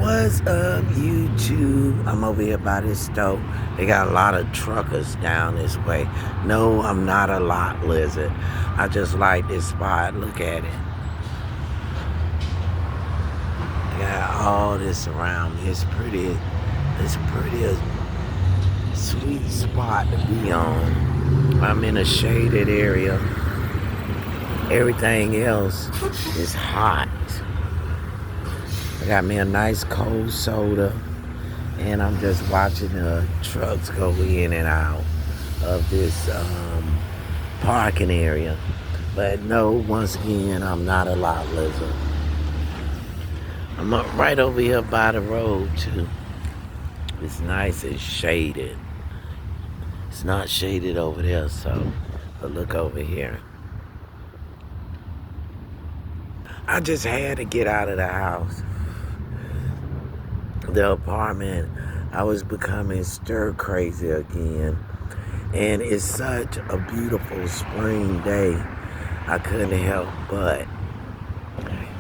What's up, YouTube? I'm over here by this stove. They got a lot of truckers down this way. No, I'm not a lot lizard. I just like this spot. Look at it. I got all this around me. It's pretty. It's pretty a sweet spot to be on. I'm in a shaded area. Everything else is hot. I got me a nice cold soda, and I'm just watching the trucks go in and out of this parking area. But no, once again, I'm not a lot lizard. I'm up right over here by the road too. It's nice and shaded. It's not shaded over there, but look over here. I just had to get out of the house. The apartment, I was becoming stir crazy again. And it's such a beautiful spring day. I couldn't help but.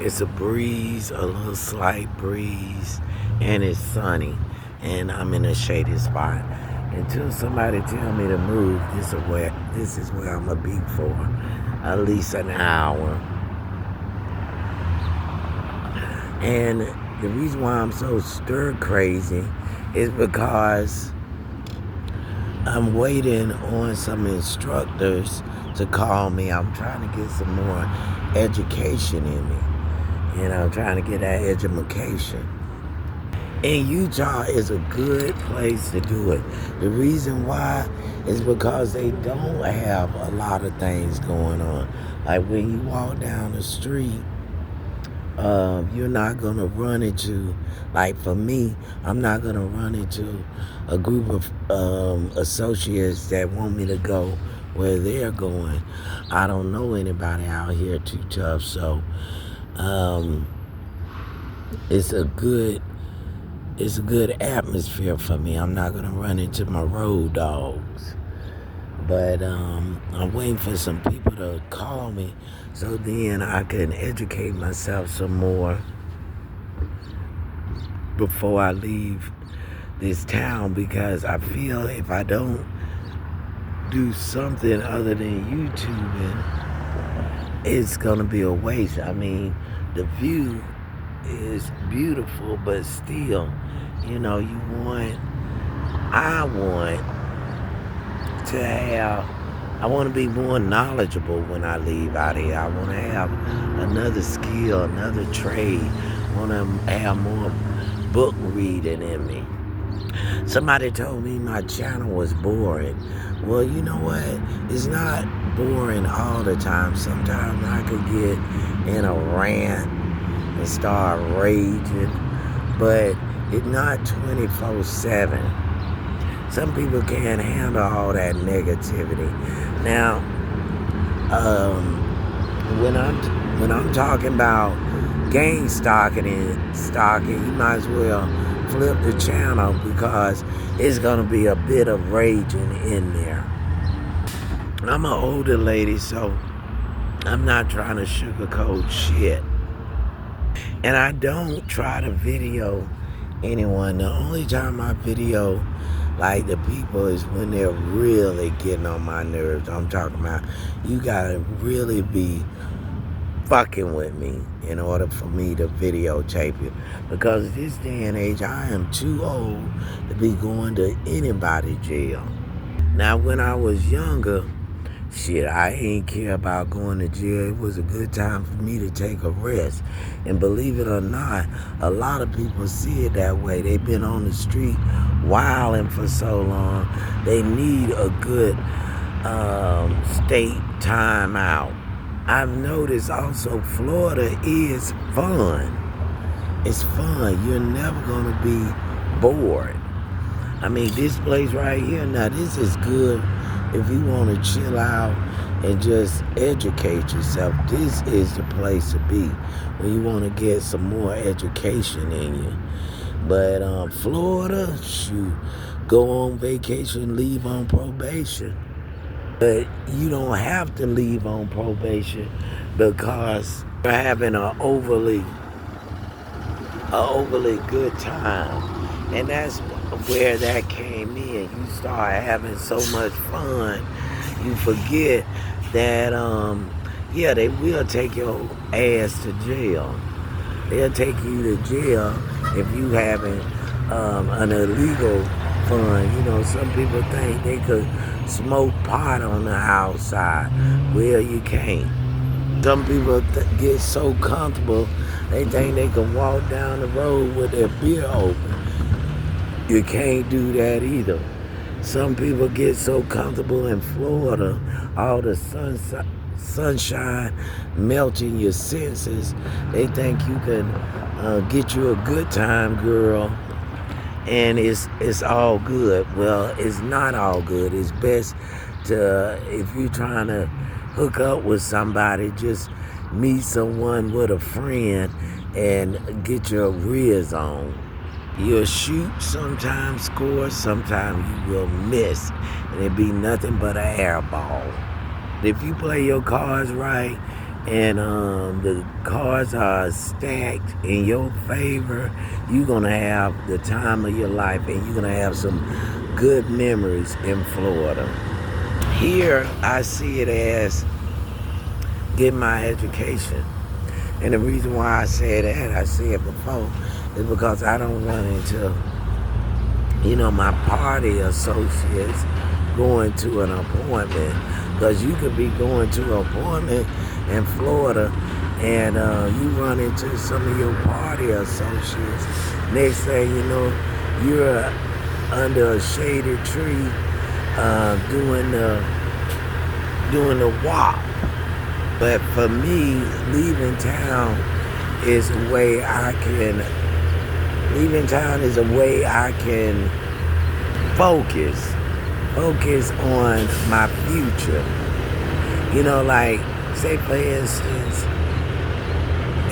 It's a breeze, a little slight breeze, and it's sunny. And I'm in a shady spot. Until somebody tell me to move, this is where I'm gonna be for at least an hour. And the reason why I'm so stir crazy is because I'm waiting on some instructors to call me. I'm trying to get some more education in me. And I'm trying to get that education. And Utah is a good place to do it. The reason why is because they don't have a lot of things going on. Like when you walk down the street, you're not going to run into, like for me, I'm not going to run into a group of associates that want me to go where they're going. I don't know anybody out here too tough, so it's a good atmosphere for me. I'm not going to run into my road dogs. But I'm waiting for some people to call me so then I can educate myself some more before I leave this town, because I feel if I don't do something other than YouTubing, it's going to be a waste. I mean, the view is beautiful, but still, I want to be more knowledgeable when I leave out here. I want to have another skill, another trade. I want to have more book reading in me. Somebody told me my channel was boring. Well, you know what? It's not boring all the time. Sometimes I could get in a rant and start raging, but it's not 24/7. Some people can't handle all that negativity. Now, when I'm talking about gang stalking, you might as well flip the channel, because it's gonna be a bit of raging in there. I'm an older lady, so I'm not trying to sugarcoat shit. And I don't try to video anyone. The only time I video like the people is when they're really getting on my nerves. I'm talking about you gotta really be fucking with me in order for me to videotape you. Because this day and age, I am too old to be going to anybody's jail. Now, when I was younger, shit, I ain't care about going to jail. It was a good time for me to take a rest. And believe it or not, a lot of people see it that way. They've been on the street wilding for so long. They need a good state time out. I've noticed also Florida is fun. It's fun. You're never going to be bored. I mean, this place right here, now this is good if you want to chill out and just educate yourself. This is the place to be when you want to get some more education in you. But Florida, shoot, go on vacation, leave on probation. But you don't have to leave on probation because you're having an overly a overly good time. And that's where that came in. You start having so much fun, you forget that, yeah, they will take your ass to jail. They'll take you to jail if you having an illegal fun. You know, some people think they could smoke pot on the outside. Well, you can't. Some people get so comfortable, they think they can walk down the road with their beer open. You can't do that either. Some people get so comfortable in Florida, all the sunshine melting your senses, they think you can get you a good time, girl, and it's all good. Well, it's not all good. It's best to, if you're trying to hook up with somebody, just meet someone with a friend and get your riz on. You'll shoot sometimes, score, sometimes you will miss, and it'll be nothing but an air ball. If you play your cards right and the cards are stacked in your favor, you're going to have the time of your life, and you're going to have some good memories in Florida. Here, I see it as getting my education. And the reason why I say that, I said before, is because I don't run into, my party associates going to an appointment. Because you could be going to an appointment in Florida and you run into some of your party associates. Next thing you know, you're under a shaded tree doing the walk. But for me, leaving town is a way I can focus on my future. Like, say for instance,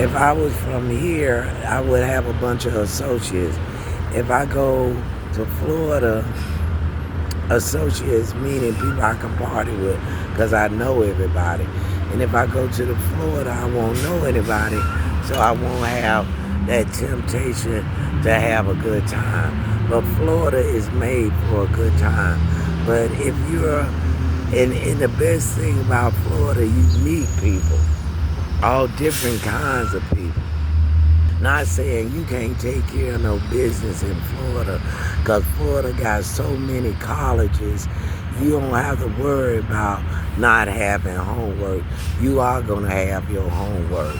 if I was from here, I would have a bunch of associates. If I go to Florida, associates meaning people I can party with because I know everybody. And if I go to the Florida, I won't know anybody, so I won't have that temptation to have a good time. But Florida is made for a good time. But if you're, and the best thing about Florida, you meet people, all different kinds of people. Not saying you can't take care of no business in Florida, because Florida got so many colleges, you don't have to worry about not having homework. You are gonna have your homework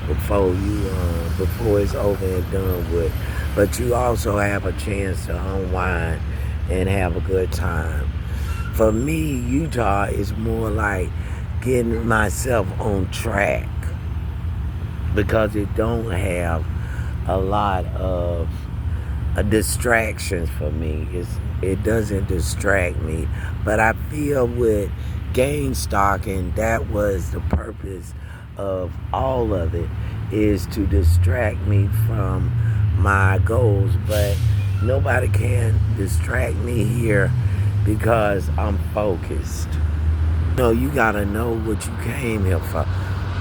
before it's over and done with. But you also have a chance to unwind and have a good time. For me, Utah is more like getting myself on track because it don't have a lot of distractions for me. It doesn't distract me. But I feel with game stocking, that was the purpose of all of it, is to distract me from my goals. But nobody can distract me here because I'm focused. You gotta know what you came here for.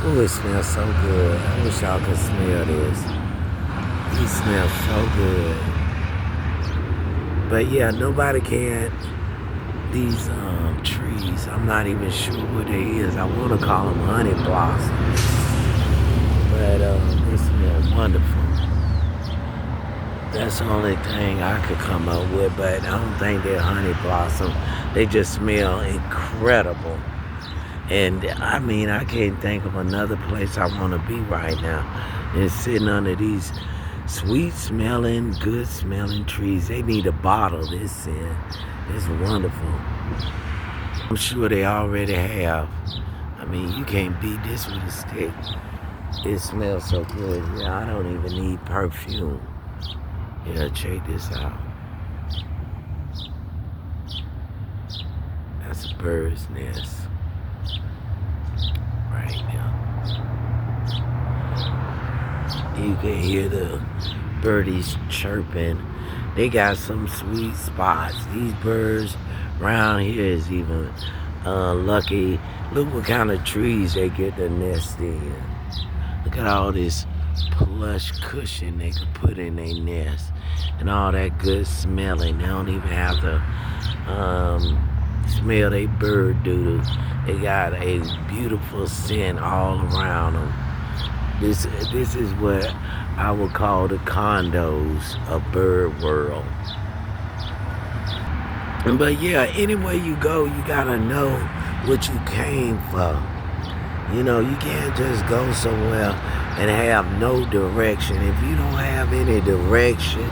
Ooh, it smells so good. I wish y'all could smell this. It smells so good. But yeah, nobody can. These trees, I'm not even sure what they is. I want to call them honey blossoms. But they smell wonderful. That's the only thing I could come up with, but I don't think they're honey blossom. They just smell incredible. And I can't think of another place I want to be right now. And sitting under these sweet smelling, good smelling trees. They need to bottle this in. It's wonderful. I'm sure they already have. You can't beat this with a stick. It smells so good. Yeah, I don't even need perfume. Yeah, check this out. That's a bird's nest right now. You can hear the birdies chirping. They got some sweet spots. These birds around here is even lucky. Look what kind of trees they get to nest in. Look at all this plush cushion they could put in their nest, and all that good smelling. They don't even have to smell they bird doodle. They got a beautiful scent all around them. This is what I would call the condos of bird world. But yeah, anywhere you go, you gotta know what you came for. You know, you can't just go somewhere and have no direction. If you don't have any direction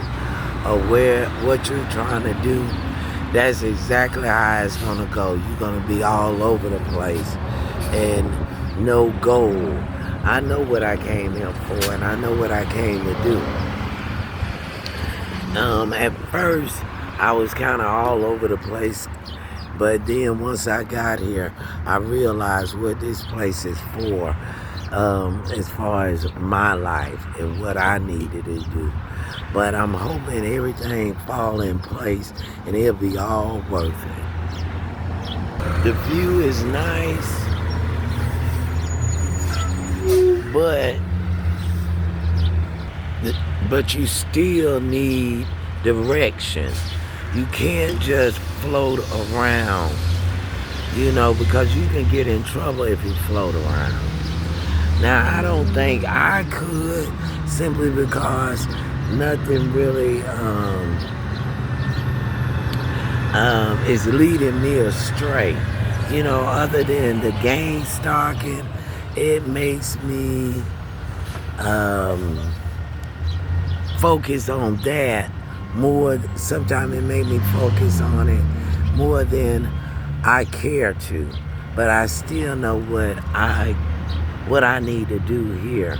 of what you're trying to do, that's exactly how it's gonna go. You're gonna be all over the place and no goal. I know what I came here for, and I know what I came to do. At first, I was kind of all over the place, but then once I got here, I realized what this place is for, as far as my life and what I needed to do. But I'm hoping everything fall in place and it'll be all worth it. The view is nice, but you still need direction. You can't just float around, you know, because you can get in trouble if you float around. Now, I don't think I could, simply because nothing really is leading me astray. You know, other than the gang stalking, it makes me focus on that more. Sometimes it made me focus on it more than I care to. But I still know what I need to do here.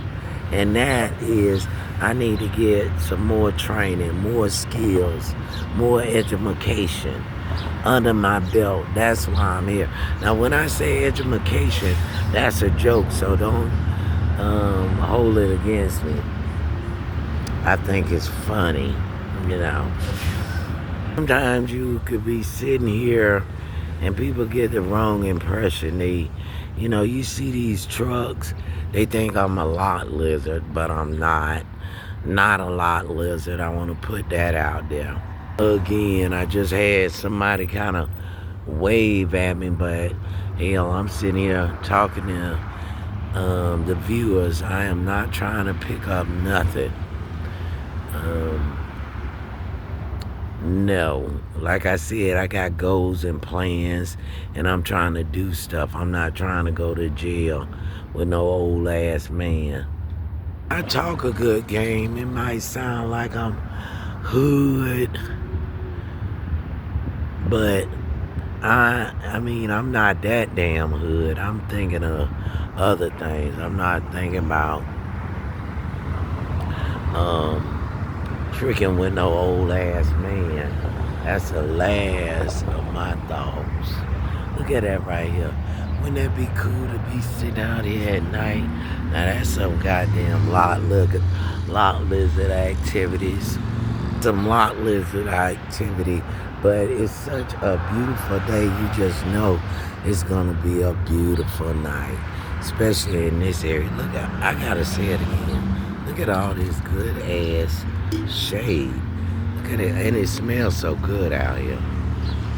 And that is, I need to get some more training, more skills, more education under my belt. That's why I'm here. Now, when I say education, that's a joke, so don't hold it against me. I think it's funny, you know. Sometimes you could be sitting here and people get the wrong impression. You know, you see these trucks, they think I'm a lot lizard, but I'm not. Not a lot lizard. I want to put that out there. Again, I just had somebody kind of wave at me, but hell, I'm sitting here talking to the viewers. I am not trying to pick up nothing. No, like I said, I got goals and plans, and I'm trying to do stuff. I'm not trying to go to jail with no old ass man. I talk a good game. It might sound like I'm hood, but I mean, I'm not that damn hood. I'm thinking of other things. I'm not thinking about tricking with no old ass man. That's the last of my thoughts. Look at that right here. Wouldn't that be cool to be sitting out here at night? Now that's some goddamn lot lizard activities. Some lot lizard activity. But it's such a beautiful day. You just know it's gonna be a beautiful night. Especially in this area. Look at, I gotta say it again. Look at all this good ass shade. Look at it, and it smells so good out here.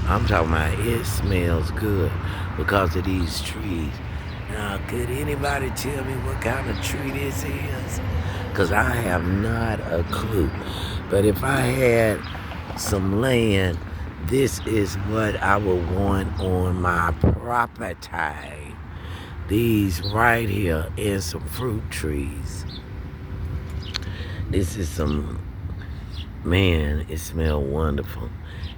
I'm talking about it smells good because of these trees. Now, could anybody tell me what kind of tree this is? Because I have not a clue. But if I had some land, this is what I would want on my property. These right here and some fruit trees. This is some, man, it smells wonderful.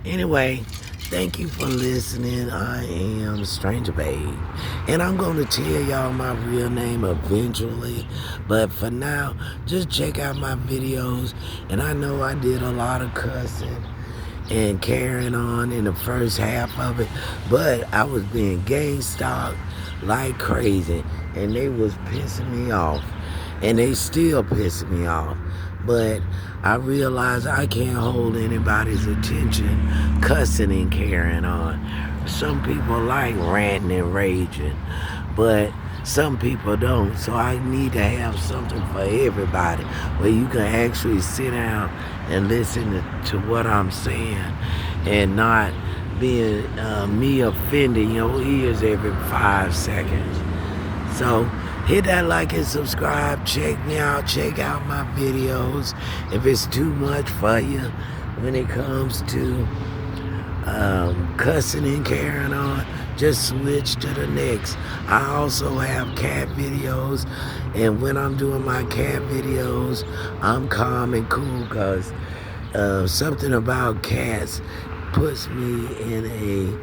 Anyway, thank you for listening. I am Stranger Babe. And I'm going to tell y'all my real name eventually. But for now, just check out my videos. And I know I did a lot of cussing and carrying on in the first half of it. But I was being gang stalked like crazy. And they was pissing me off. And they still pissing me off. But I realize I can't hold anybody's attention cussing and carrying on. Some people like ranting and raging, but some people don't. So I need to have something for everybody where you can actually sit down and listen to what I'm saying and not being me offending your ears every 5 seconds. So hit that like and subscribe. Check me out. Check out my videos. If it's too much for you when it comes to cussing and carrying on, just switch to the next. I also have cat videos, and when I'm doing my cat videos, I'm calm and cool because something about cats puts me in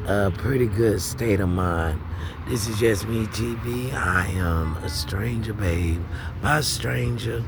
a pretty good state of mind. This is Just Me TV. I am a stranger, babe. Bye, stranger.